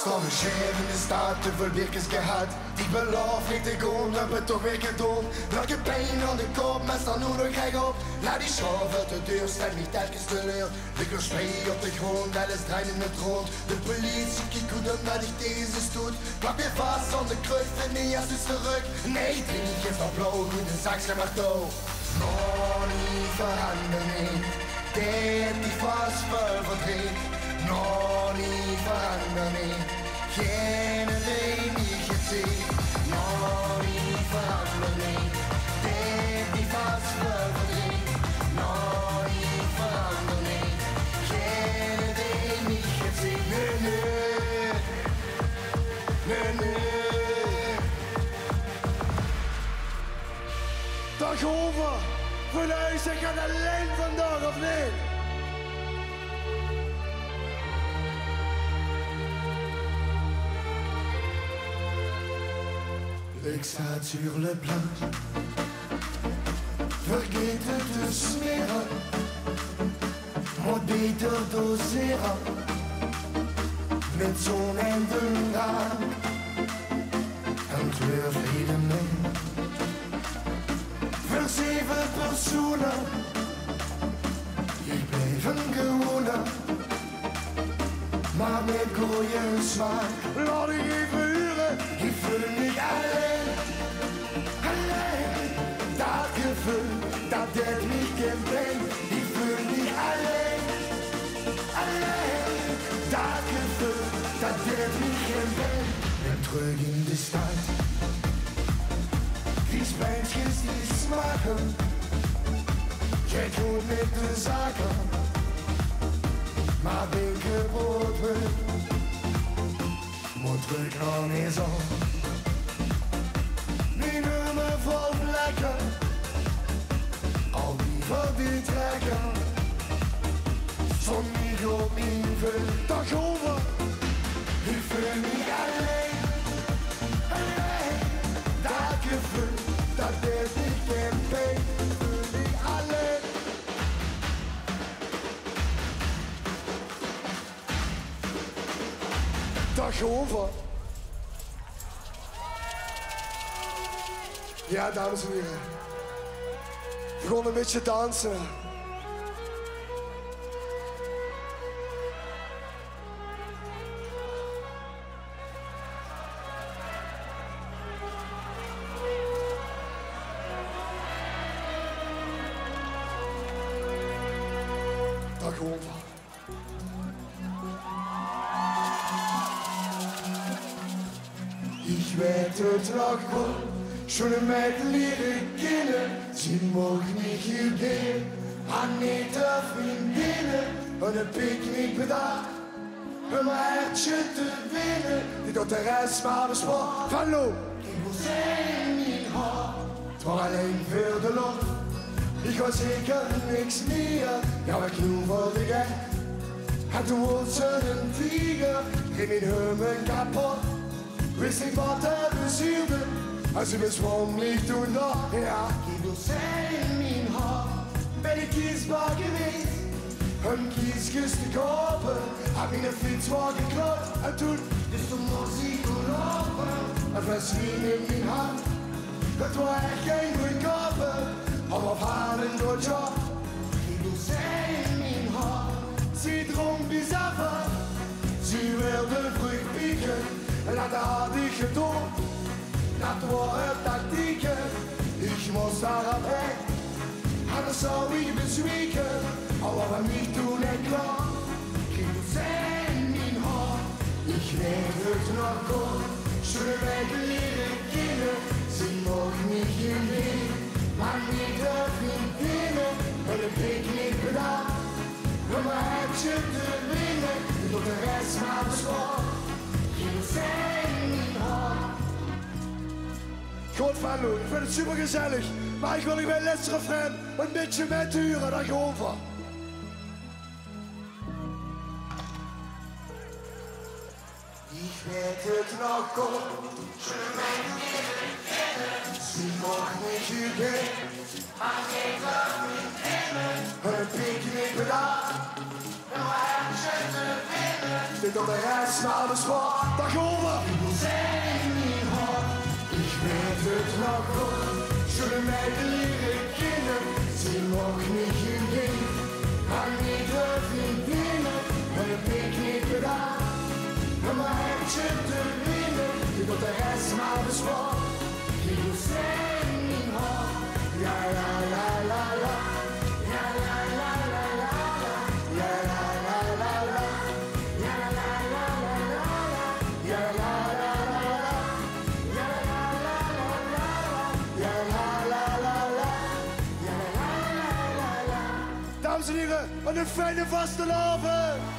Stomme scheef in de stad, te veel werkers gehad. Die beloof niet te gaan, heb het toch weer gedaan. Welke pijn aan de kop, maar sta nu nog gek op. Laat die schoof uit de deur, staat niet telkens teleur. Ik wil spelen op de grond, alles draait in het rond. De politie kijkt goed op wat ik tegen ze stoot. Plak weer vast aan de kruk, vind niet als het terug. Nee, drink niet eens op blauw, goed de zak, schrijf maar toe. Nog niet verandering, dit die vast verdreht. Nog niet verandering, geen idee niet gezien. Nog niet verandering, dit die vast verdreht. Nog niet verandering, geen idee niet gezien. Nee, nee, nee, nee. Dag over, vanuit ik ga alleen vandaag of niet? Ik sta sur le plan, vergeet het te smeren, moet beter doseren, met zon en de maan, en tevreden mee. Voor 7 personen, ik blijf een gewone, maar met goeie smaak. Laat ik even huren, ik voel niet alleen, alleen. Dat gevoel, dat deed me geen pijn. Ik voel niet alleen, alleen. Dat gevoel, dat deed me geen pijn. Ben terug in de stad, viespijntjes die smaken. Kijk goed met de zaken, maar ben kapot moet terug naar maison. Mijn nummer vol plekken, al die voor die trekken. Zon op mijn vult, dag over. Ik voel niet alleen, alleen. Dat gevoel, dat deed ik geen pijn. Ik voel niet alleen. Dag over. Ja, dames en heren. We gaan een beetje dansen. Dag over. Ich werde noch gut, schon in meinem Leben kennen. Sie mag mich gehen, an Meter Freundinnen und ein Picknick bedacht, um mein Herzchen zu winnen. Die doet de rest maar de sport. Venlo! Ik wil zijn niet hard, het was alleen voor de lucht. Ik was zeker niks meer, ja, maar ik wat ik heb. En toen was ze een tiger, ging mijn hummen kapot. Wist niet wat er bezielde, als ik bezwom niet toen nog. Ja, ik wil zijn mijn hart, ben ik kiesbaar geweest. Een kiesjes te kopen, heb ik een fiets wel geklopt. En toen is de muziek gelopen, een fles wien in mijn hand. Het was echt geen goedkope, om op haar een goed job. Ik wil zijn mijn hart, ze dronk bis af, ze wilde vrucht pieken. Laat had ik gedaan, dat waren tactieken. Ik moest daar op weg, anders zou ik bezwieken. Al wat we niet doen en klaar, ik wil zijn mijn hart. Ik weet het nog goed, zullen wij leren kennen. Ze mag niet geen maar niet de vriendinnen. En een picknick bedacht, om een hartje te winnen. Tot de rest maar bespaard. Goed Venlo, ik vind het super gezellig, maar ik wil niet mijn laatste refrein een beetje methuren, dag over. Ik weet het nog goed, zullen mij leren kennen. Ze mag niet gehen, maar geen vriendinnen. Een picknick bedacht, om hartje te winnen. weet dat de rest maar bespaart. Dag over! Ik zijn niet hard, ik weet het nog goed. Zullen meiden leren kennen, ze nog niet gezien. Maar niet de vriendinnen, maar een picknick gedaan. Een maatje te winnen, weet dat de rest maar bespaart. Ik zijn niet hard, ja la la la la. Ja la la la la la. Ja la la la la. Ja la la la la la. Ja la la la la. Ja la la la la. Ja la la la la. Ja la la la la. Dames en heren, wat een fijne vastelavond!